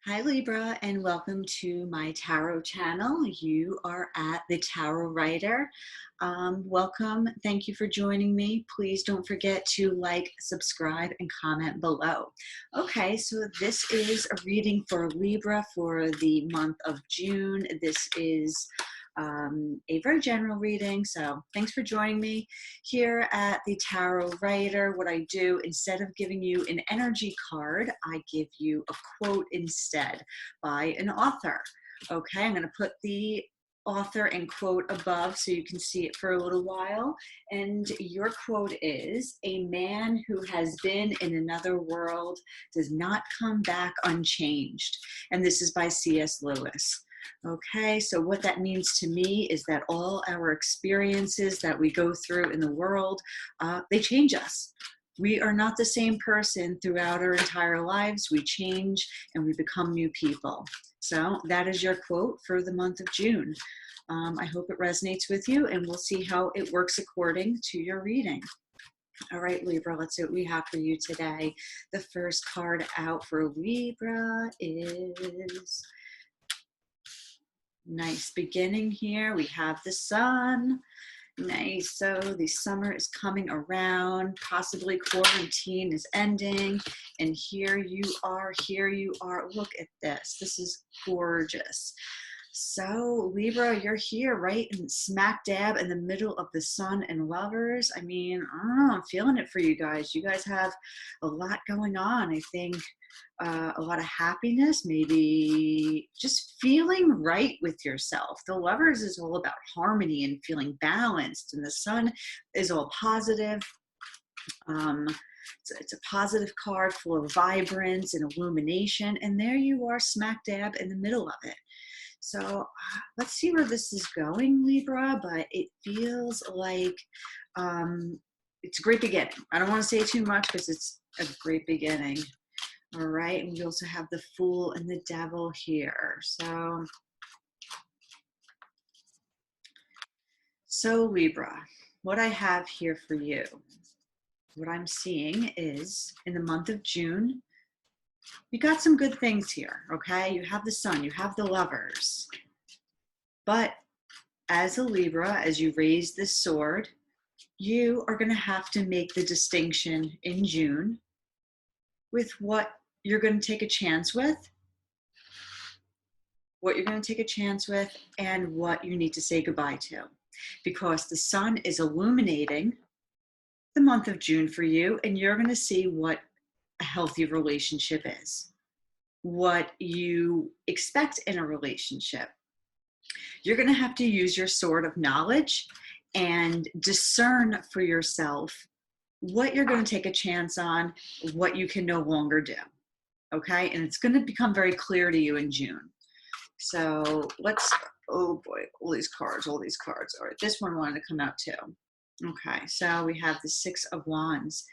Hi Libra, and welcome to my tarot channel. You are at the Tarot Writer. Welcome. Thank you for joining me. Please don't forget to like, subscribe, and comment below. Okay, so this is a reading for Libra for the month of June. This is a very general reading, so thanks for joining me here at the Tarot Writer. What I do, instead of giving you an energy card, I give you a quote instead by an author. Okay, I'm going to put the author and quote above so you can see it for a little while. And your quote is, "A man who has been in another world does not come back unchanged." And this is by C.S. Lewis. Okay, so what that means to me is that all our experiences that we go through in the world, they change us. We are not the same person throughout our entire lives. We change and we become new people. So that is your quote for the month of June. I hope it resonates with you, and we'll see how it works according to your reading. All right, Libra, let's see what we have for you today. The first card out for Libra is... nice beginning here. We have the sun. Nice. So the summer is coming around. Possibly quarantine is ending. And here you are. Here you are. Look at this. This is gorgeous. So Libra, you're here right in smack dab in the middle of the sun and lovers. I mean, I don't know, I'm feeling it for you guys. You guys have a lot going on. I think a lot of happiness, maybe just feeling right with yourself. The lovers is all about harmony and feeling balanced, and the sun is all positive. It's a positive card full of vibrance and illumination, and there you are smack dab in the middle of it. So let's see where this is going, Libra, but it feels like it's a great beginning. I don't want to say too much because it's a great beginning. All right, and we also have the Fool and the Devil here. So Libra, what I have here for you, what I'm seeing is in the month of June, you got some good things here, okay? You have the sun, you have the lovers. But as a Libra, as you raise this sword, you are going to have to make the distinction in June with what you're going to take a chance with, and what you need to say goodbye to. Because the sun is illuminating the month of June for you, and you're going to see what a healthy relationship is, what you expect in a relationship. You're going to have to use your sword of knowledge and discern for yourself what you're going to take a chance on, what you can no longer do. Okay, and it's going to become very clear to you in June. So let's, oh boy, all these cards. All right, this one wanted to come out too. Okay, so we have the Six of Wands.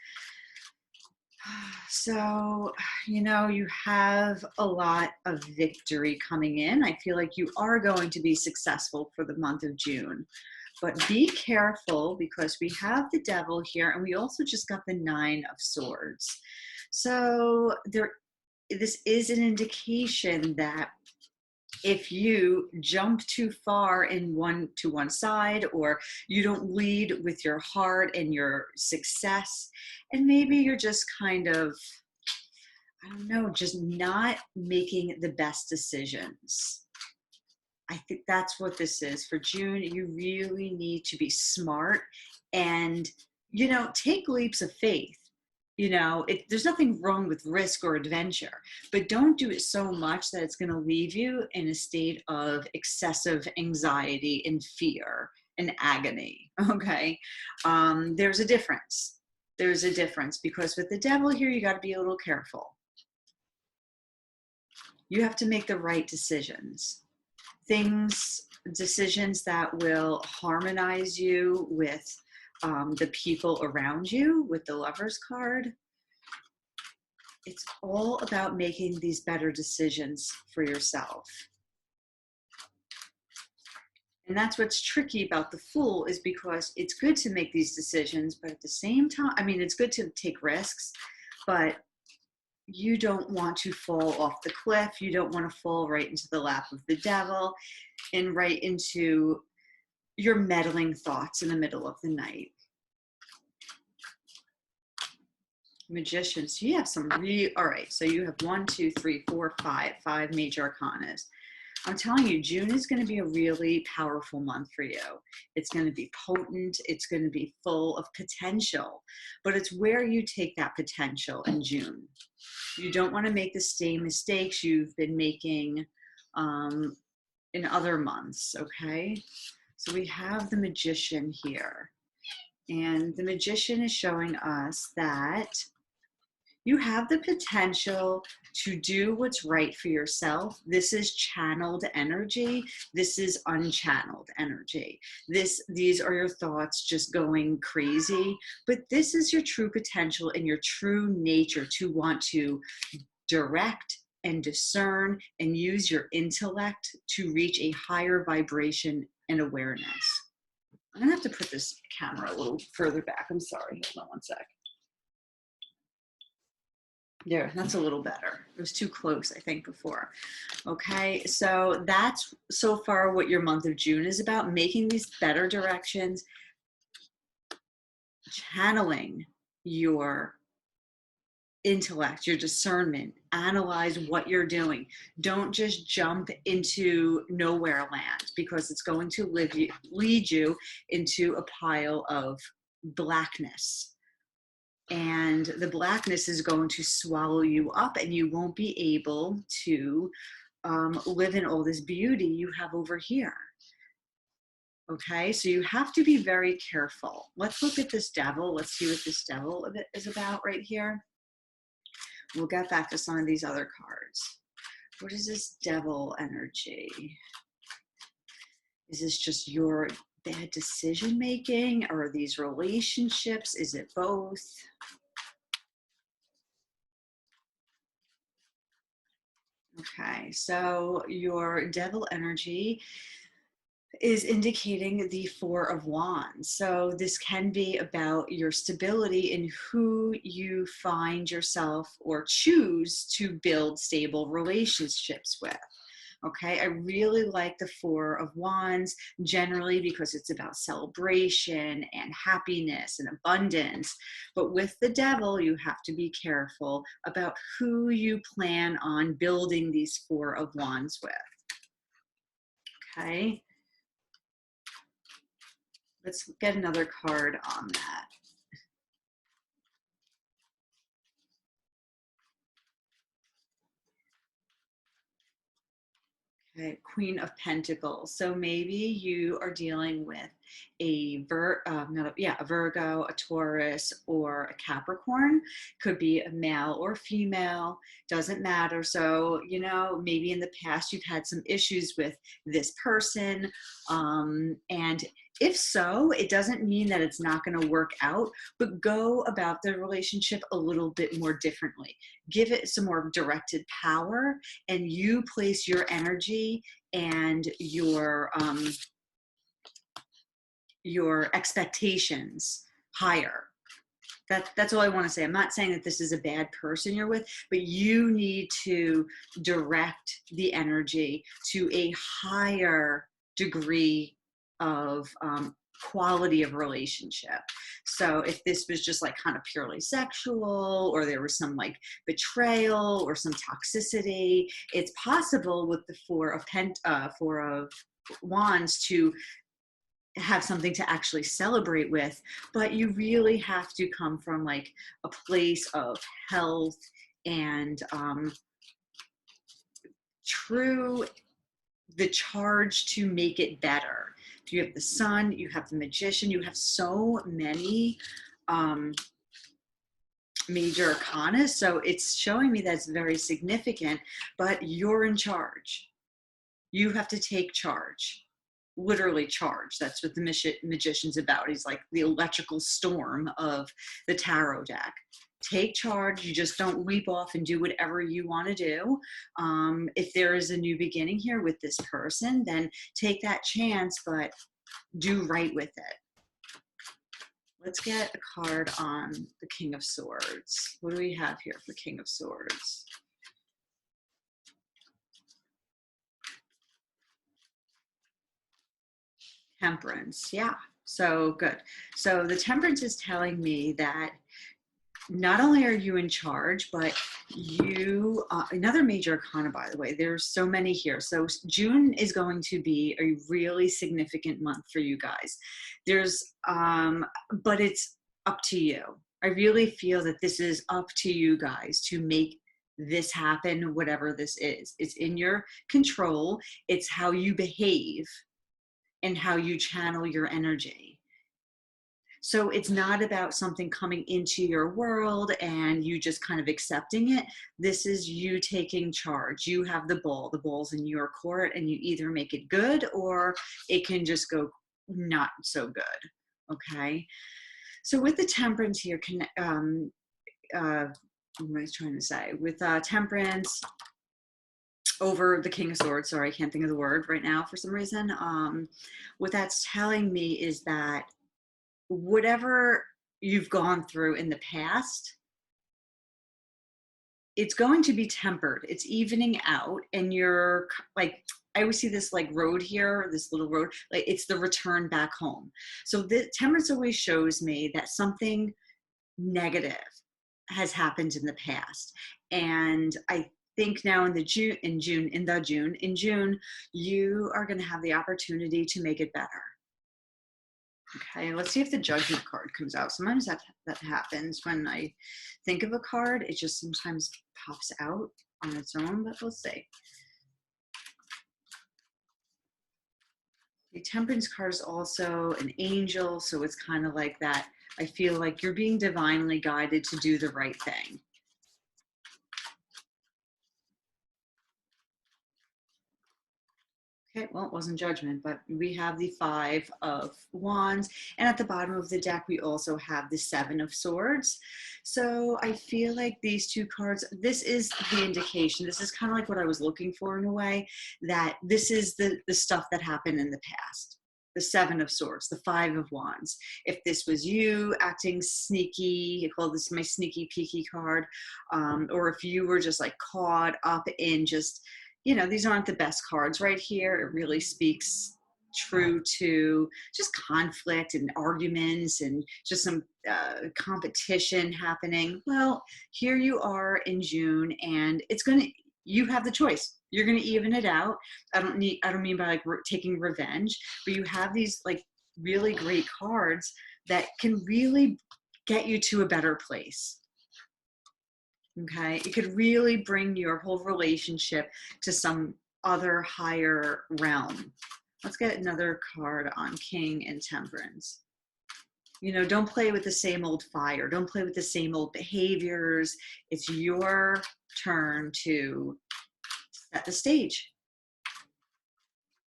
So, you know, you have a lot of victory coming in. I feel like you are going to be successful for the month of June. But be careful, because we have the Devil here, and we also just got the Nine of Swords. So this is an indication that if you jump too far in one side, or you don't lead with your heart and your success, and maybe you're just kind of, I don't know, just not making the best decisions. I think that's what this is. For June, you really need to be smart and, you know, take leaps of faith. You know, there's nothing wrong with risk or adventure, but don't do it so much that it's going to leave you in a state of excessive anxiety and fear and agony. Okay. There's a difference. There's a difference, because with the Devil here, you got to be a little careful. You have to make the right decisions. Decisions that will harmonize you with the people around you. With the Lovers card, it's all about making these better decisions for yourself. And that's what's tricky about the Fool, is because it's good to make these decisions, but at the same time, I mean, it's good to take risks, but you don't want to fall off the cliff. You don't want to fall right into the lap of the devil and right into your meddling thoughts in the middle of the night. Magician. So you have some all right, so you have 1, 2, 3, 4, 5 major arcanas. I'm telling you, June is going to be a really powerful month for you. It's going to be potent. It's going to be full of potential, but it's where you take that potential in June. You don't want to make the same mistakes you've been making in other months, okay? So we have the Magician here, and the Magician is showing us that you have the potential to do what's right for yourself. This is channeled energy. This is unchanneled energy. These are your thoughts just going crazy, but this is your true potential and your true nature to want to direct and discern and use your intellect to reach a higher vibration and awareness. I'm gonna have to put this camera a little further back. I'm sorry, hold on one sec. There, that's a little better. It was too close, I think, before. Okay, so that's so far what your month of June is about, making these better directions, channeling your intellect, your discernment, analyze what you're doing. Don't just jump into nowhere land, because it's going to lead you into a pile of blackness. And the blackness is going to swallow you up, and you won't be able to live in all this beauty you have over here. Okay, so you have to be very careful. Let's look at this devil. Let's see what this devil is about right here. We'll get back to some of these other cards. What is this devil energy? Is this just your bad decision making, or are these relationships? Is it both? Okay, so your devil energy is indicating the Four of Wands. So this can be about your stability in who you find yourself or choose to build stable relationships with. Okay, I really like the Four of Wands generally because it's about celebration and happiness and abundance. But with the devil, you have to be careful about who you plan on building these Four of Wands with. Okay, let's get another card on that. Okay, Queen of Pentacles. So maybe you are dealing with a Virgo, a Taurus, or a Capricorn. Could be a male or female, doesn't matter. So, you know, maybe in the past you've had some issues with this person. And if so, it doesn't mean that it's not going to work out, but go about the relationship a little bit more differently. Give it some more directed power, and you place your energy and your expectations higher. That's all I want to say. I'm not saying that this is a bad person you're with, but you need to direct the energy to a higher degree of quality of relationship. So if this was just like kind of purely sexual, or there was some like betrayal or some toxicity, it's possible with the Four of Wands to have something to actually celebrate with, but you really have to come from like a place of health and the charge to make it better. You have the Sun, you have the Magician, you have so many major arcana. So it's showing me that's very significant, but you're in charge. You have to take charge. Literally charge. That's what the Magician's about. He's like the electrical storm of the tarot deck. Take charge. You just don't leap off and do whatever you want to do. If there is a new beginning here with this person, then take that chance, but do right with it. Let's get a card on the King of Swords. What do we have here for King of Swords? Temperance. Yeah. So good. So the Temperance is telling me that not only are you in charge, but you, another major arcana, by the way, there's so many here. So June is going to be a really significant month for you guys. But it's up to you. I really feel that this is up to you guys to make this happen, whatever this is. It's in your control. It's how you behave and how you channel your energy. So it's not about something coming into your world and you just kind of accepting it. This is you taking charge. You have the ball. The ball's in your court, and you either make it good or it can just go not so good. Okay. So with the Temperance here, what am I trying to say? With Temperance over the King of Swords, sorry, I can't think of the word right now for some reason. What that's telling me is that whatever you've gone through in the past, it's going to be tempered. It's evening out, and you're like, I always see this like road here, this little road, like it's the return back home. So the Temperance always shows me that something negative has happened in the past. And I think now in June, you are going to have the opportunity to make it better. Okay, let's see if the Judgment card comes out. Sometimes that happens when I think of a card. It just sometimes pops out on its own, but we'll see. The Temperance card is also an angel, so it's kind of like that. I feel like you're being divinely guided to do the right thing. Okay, well, it wasn't Judgment, but we have the Five of Wands. And at the bottom of the deck, we also have the Seven of Swords. So I feel like these two cards, this is the indication. This is kind of like what I was looking for in a way, that this is the stuff that happened in the past. The Seven of Swords, the Five of Wands. If this was you acting sneaky, I call this my sneaky peeky card, or if you were just like caught up in just, these aren't the best cards right here. It really speaks true to just conflict and arguments and just some competition happening. Well, here you are in June, and you have the choice. You're going to even it out. I don't mean by like taking revenge, but you have these like really great cards that can really get you to a better place. Okay, it could really bring your whole relationship to some other higher realm. Let's get another card on King and Temperance. Don't play with the same old fire. Don't play with the same old behaviors. It's your turn to set the stage,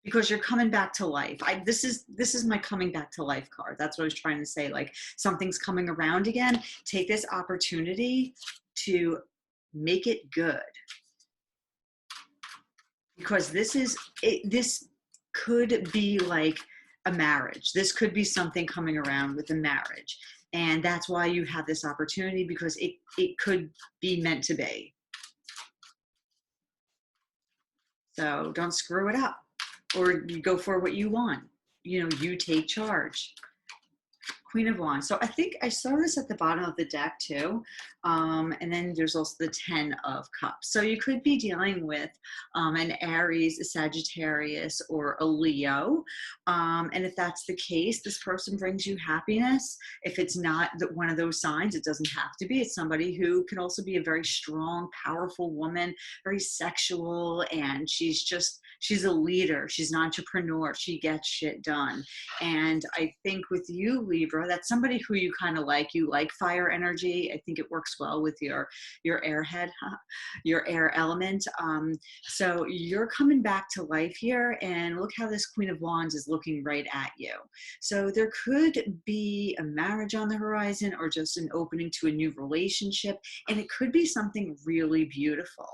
because you're coming back to life. This is my coming back to life card. That's what I was trying to say. Like, something's coming around again. Take this opportunity to make it good, because this could be like a marriage. This could be something coming around with a marriage, and that's why you have this opportunity, because it could be meant to be. So don't screw it up, or you go for what you want. You take charge. Queen of Wands. So I think I saw this at the bottom of the deck too. And then there's also the 10 of Cups. So you could be dealing with an Aries, a Sagittarius, or a Leo. And if that's the case, this person brings you happiness. If it's not one of those signs, it doesn't have to be. It's somebody who can also be a very strong, powerful woman, very sexual, and she's a leader. She's an entrepreneur. She gets shit done. And I think with you, Libra, that's somebody who you kind of like. You like fire energy. I think it works well with your airhead, your air element. So you're coming back to life here, and look how this Queen of Wands is looking right at you. So there could be a marriage on the horizon, or just an opening to a new relationship, and it could be something really beautiful.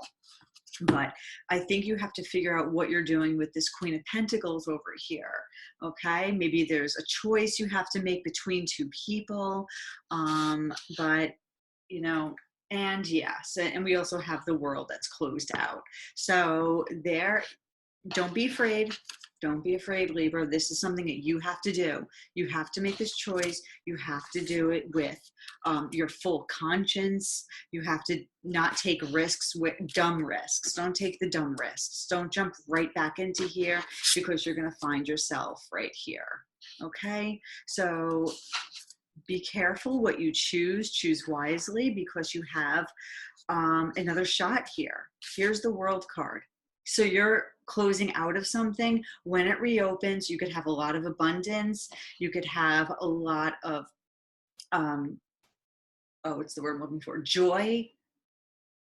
But I think you have to figure out what you're doing with this Queen of Pentacles over here. Okay, maybe there's a choice you have to make between two people, but you know, and yes, and we also have the World that's closed out. So there, don't be afraid. Don't be afraid, Libra. This is something that you have to do. You have to make this choice. You have to do it with your full conscience. You have to not take risks, with dumb risks. Don't take the dumb risks. Don't jump right back into here, because you're going to find yourself right here. Okay? So be careful what you choose. Choose wisely, because you have another shot here. Here's the World card. So you're closing out of something. When it reopens, you could have a lot of abundance. You could have a lot of, what's the word I'm looking for? Joy.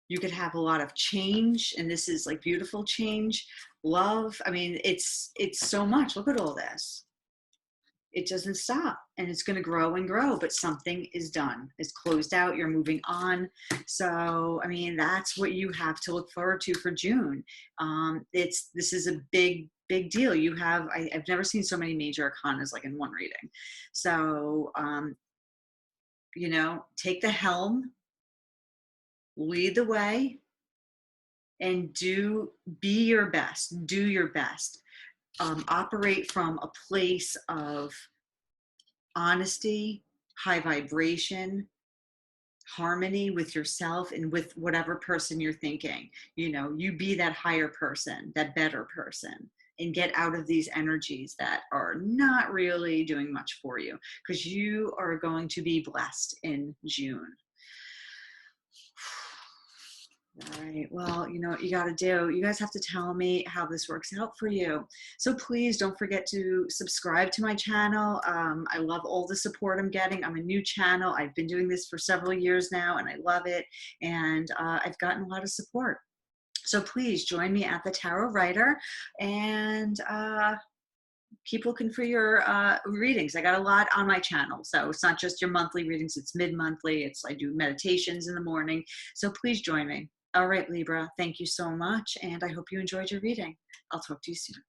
You could have a lot of change. And this is like beautiful change, love. I mean, it's so much. Look at all this. It doesn't stop, and it's going to grow and grow, but something is done. It's closed out. You're moving on. So, I mean, that's what you have to look forward to for June. This is a big deal. You have, I've never seen so many major arcanas like in one reading. So, you know, take the helm, lead the way, and be your best. Do your best. Operate from a place of honesty, high vibration, harmony with yourself and with whatever person you're thinking. You know, you be that higher person, that better person, and get out of these energies that are not really doing much for you, because you are going to be blessed in June. All right. Well, you know what you got to do. You guys have to tell me how this works out for you. So please don't forget to subscribe to my channel. I love all the support I'm getting. I'm a new channel. I've been doing this for several years now, and I love it. And I've gotten a lot of support. So please join me at the Tarot Writer, and keep looking for your readings. I got a lot on my channel. So it's not just your monthly readings. It's mid-monthly. I do meditations in the morning. So please join me. All right, Libra, thank you so much, and I hope you enjoyed your reading. I'll talk to you soon.